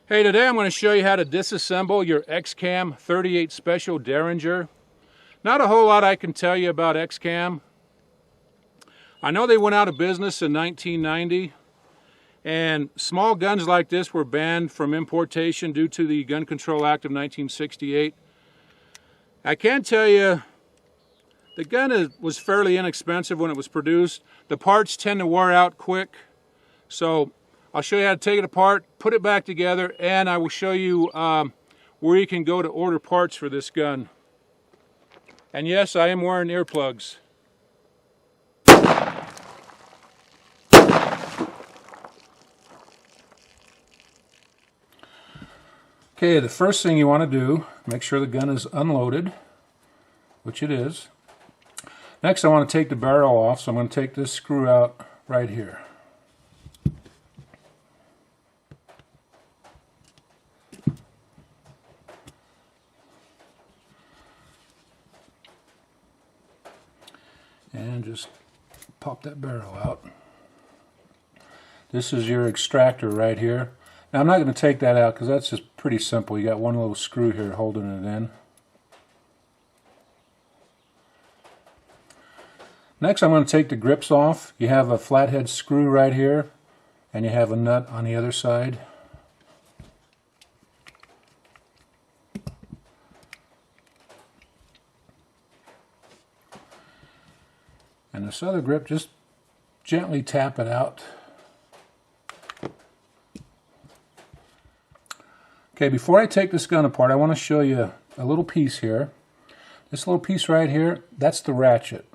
Hey, today I'm going to show you how to disassemble your Excam 38 Special Derringer. Not a whole lot I can tell you about Excam. I know they went out of business in 1990, and small guns like this were banned from importation due to the Gun Control Act of 1968. I can tell you the gun was fairly inexpensive when it was produced. The parts tend to wear out quick, so I'll show you how to take it apart, put it back together, and I will show you where you can go to order parts for this gun. And yes, I am wearing earplugs. Okay, the first thing you want to do, make sure the gun is unloaded, which it is. Next, I want to take the barrel off, so I'm going to take this screw out right here. And just pop that barrel out. This is your extractor right here. Now I'm not going to take that out because that's just pretty simple. You got one little screw here holding it in. Next I'm going to take the grips off. You have a flathead screw right here and you have a nut on the other side. And this other grip, just gently tap it out. Okay, before I take this gun apart, I want to show you a little piece here. This little piece right here, that's the ratchet.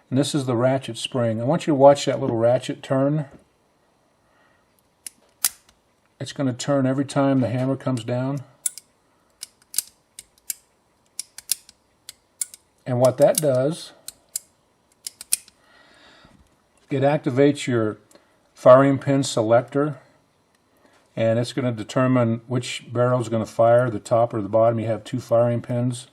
And this is the ratchet spring. I want you to watch that little ratchet turn. It's going to turn every time the hammer comes down. And what that does, it activates your firing pin selector, and it's going to determine which barrel is going to fire, the top or the bottom. You have two firing pins,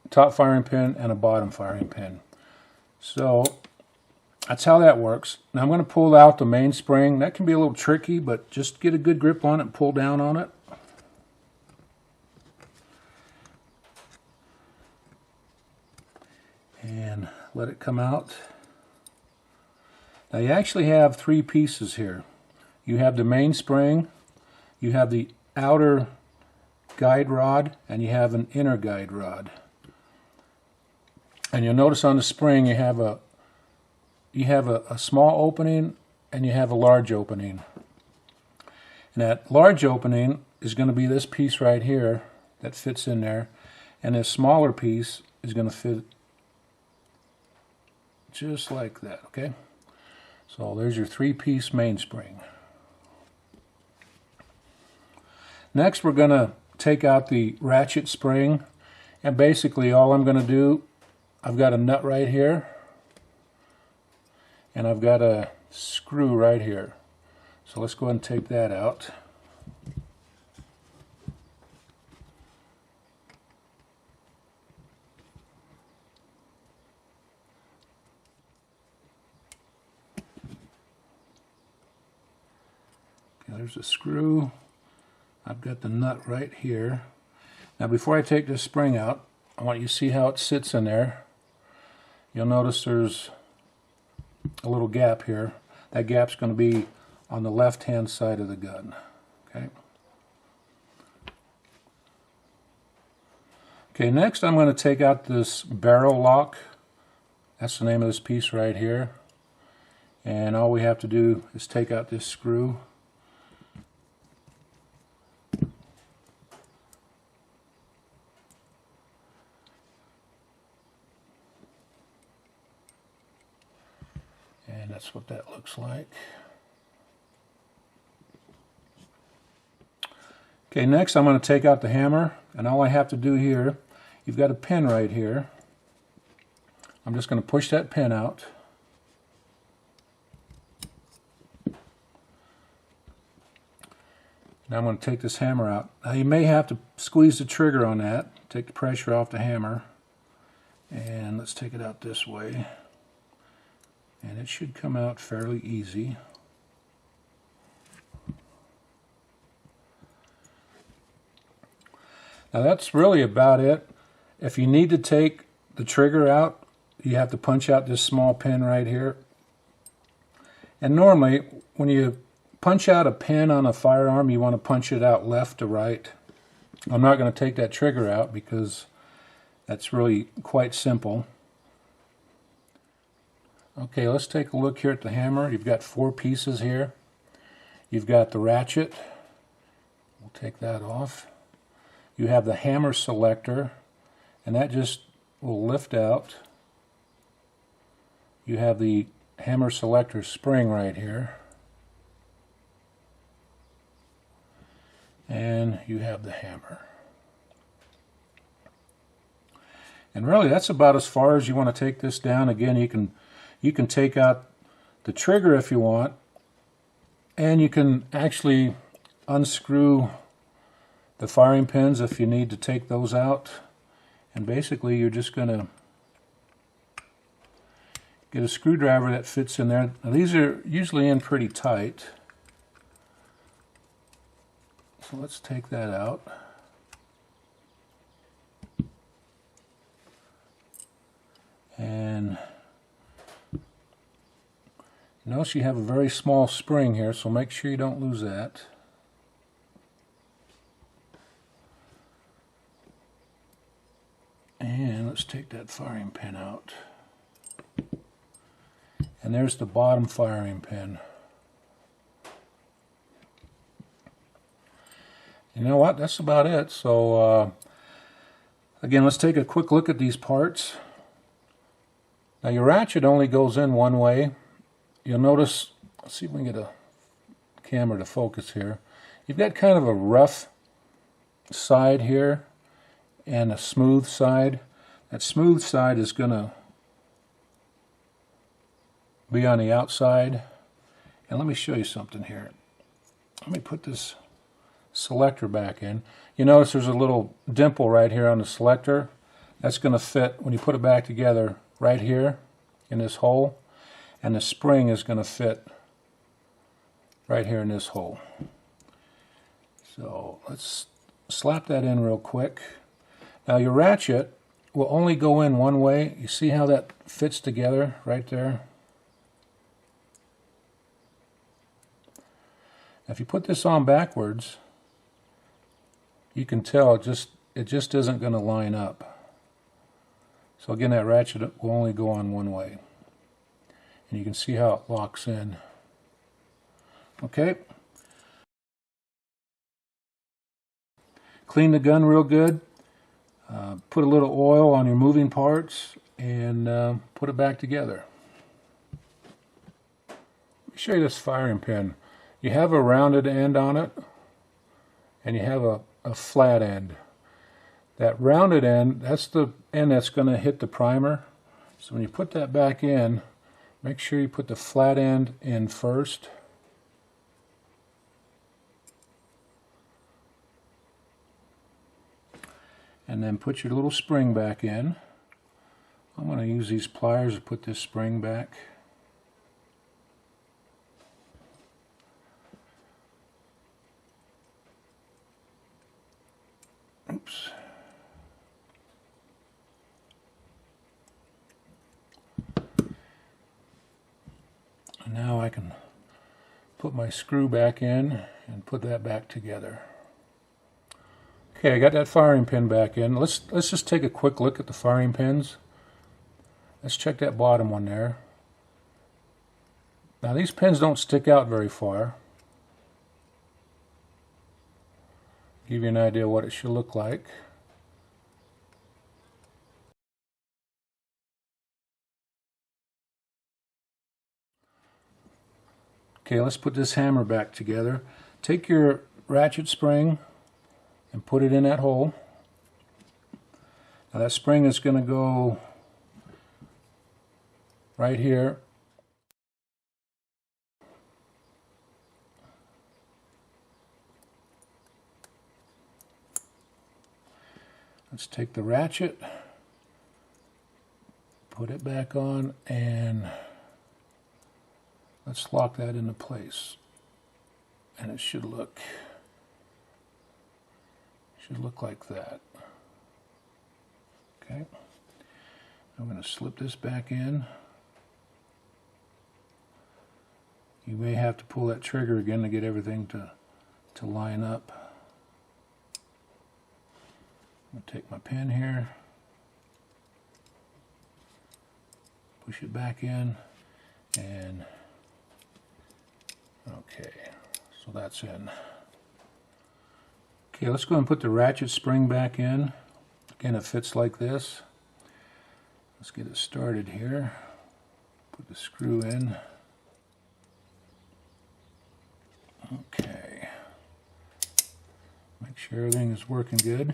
top firing pin and a bottom firing pin. So that's how that works. Now I'm going to pull out the mainspring. That can be a little tricky, but just get a good grip on it and pull down on it. And let it come out. Now you actually have three pieces here. You have the mainspring, you have the outer guide rod, and you have an inner guide rod. And you'll notice on the spring you have a small opening and you have a large opening. And that large opening is going to be this piece right here that fits in there, and this smaller piece is going to fit just like that, okay? So there's your three-piece mainspring. Next we're going to take out the ratchet spring, and basically all I'm going to do, I've got a nut right here and I've got a screw right here. So let's go ahead and take that out. There's a screw. I've got the nut right here. Now before I take this spring out, I want you to see how it sits in there. You'll notice there's a little gap here. That gap's going to be on the left hand side of the gun. Okay, next I'm going to take out this barrel lock. That's the name of this piece right here. And all we have to do is take out this screw. And that's what that looks like. Okay, next I'm going to take out the hammer, and all I have to do here, you've got a pin right here. I'm just going to push that pin out. Now I'm going to take this hammer out. Now you may have to squeeze the trigger on that, take the pressure off the hammer, and let's take it out this way. And it should come out fairly easy. Now that's really about it. If you need to take the trigger out, you have to punch out this small pin right here. And normally, when you punch out a pin on a firearm, you want to punch it out left to right. I'm not going to take that trigger out because that's really quite simple. Okay, let's take a look here at the hammer. You've got 4 pieces here. You've got the ratchet. We'll take that off. You have the hammer selector, and that just will lift out. You have the hammer selector spring right here. And you have the hammer. And really that's about as far as you want to take this down. Again, you can take out the trigger if you want, and you can actually unscrew the firing pins if you need to take those out. And basically you're just going to get a screwdriver that fits in there. Now these are usually in pretty tight. So let's take that out. And notice you have a very small spring here, so make sure you don't lose that. And let's take that firing pin out. And there's the bottom firing pin. You know what? That's about it. So again, let's take a quick look at these parts. Now your ratchet only goes in one way. You'll notice, let's see if we can get a camera to focus here. You've got kind of a rough side here and a smooth side. That smooth side is going to be on the outside. And let me show you something here. Let me put this selector back in. You notice there's a little dimple right here on the selector. That's going to fit when you put it back together right here in this hole, and the spring is going to fit right here in this hole. So let's slap that in real quick. Now your ratchet will only go in one way. You see how that fits together right there? If you put this on backwards, you can tell it just isn't going to line up. So again, that ratchet will only go on one way. And you can see how it locks in. Okay. Clean the gun real good. Put a little oil on your moving parts and put it back together. Let me show you this firing pin. You have a rounded end on it, and you have a flat end. That rounded end, that's the end that's going to hit the primer. So when you put that back in, make sure you put the flat end in first. And then put your little spring back in. I'm going to use these pliers to put this spring back. Oops. And now I can put my screw back in and put that back together. Okay, I got that firing pin back in. Let's just take a quick look at the firing pins. Let's check that bottom one there. Now these pins don't stick out very far. Give you an idea what it should look like. Okay, let's put this hammer back together. Take your ratchet spring and put it in that hole. Now that spring is going to go right here. Let's take the ratchet, put it back on, and let's lock that into place. And it should look Should look like that. Okay. I'm going to slip this back in. You may have to pull that trigger again to get everything to line up. I'm going to take my pin here, push it back in, and okay, so that's in. Okay, let's go and put the ratchet spring back in. Again, it fits like this. Let's get it started here. Put the screw in. Okay. Make sure everything is working good.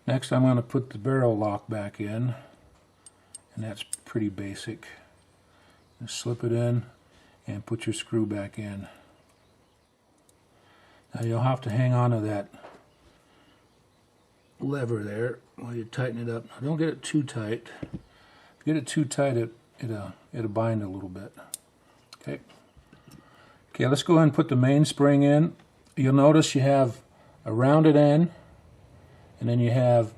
Next, I'm going to put the barrel lock back in, and that's pretty basic. Just slip it in and put your screw back in. Now you'll have to hang on to that lever there while you tighten it up. Now, don't get it too tight. If you get it too tight, it'll bind a little bit. Okay. Okay, let's go ahead and put the mainspring in. You'll notice you have a rounded end, and then you have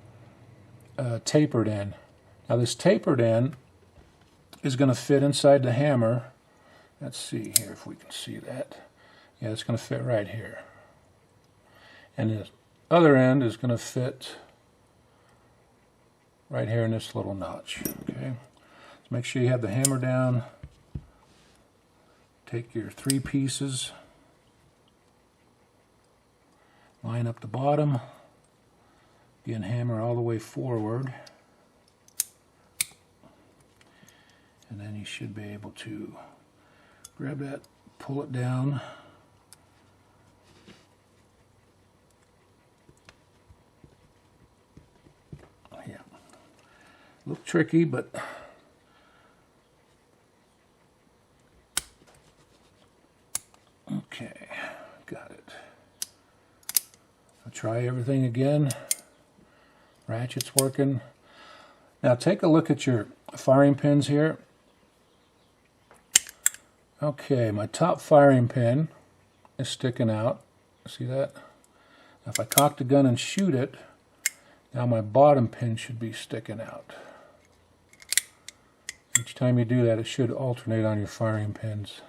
a tapered end. Now this tapered end is going to fit inside the hammer. Let's see here if we can see that. Yeah, it's going to fit right here. And the other end is going to fit right here in this little notch. Okay, so make sure you have the hammer down. Take your 3 pieces, line up the bottom, again hammer all the way forward, and then you should be able to grab that, pull it down, yeah, a little tricky, but okay, got it. I'll try everything again. Ratchet's working. Now take a look at your firing pins here. Okay, my top firing pin is sticking out. See that? Now if I cock the gun and shoot it, now my bottom pin should be sticking out. Each time you do that, it should alternate on your firing pins.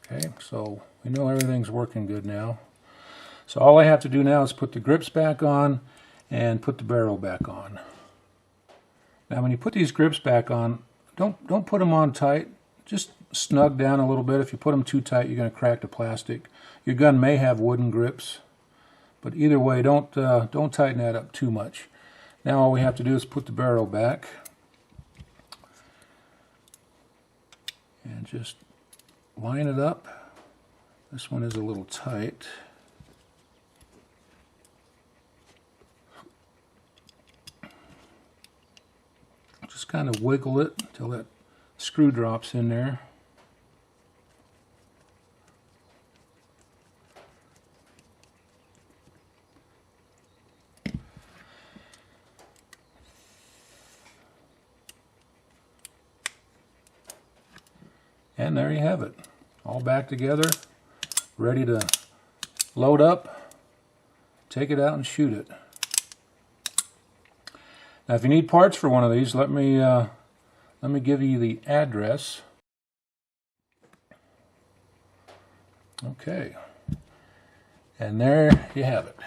Okay, so we know everything's working good now. So all I have to do now is put the grips back on and put the barrel back on. Now when you put these grips back on, don't put them on tight. Just snug down a little bit. If you put them too tight, you're going to crack the plastic. Your gun may have wooden grips, but either way, don't tighten that up too much. Now all we have to do is put the barrel back and just line it up. This one is a little tight. Just kind of wiggle it until that screw drops in there. And there you have it. All back together, ready to load up, take it out and shoot it. Now if you need parts for one of these, let me give you the address. Okay, and there you have it.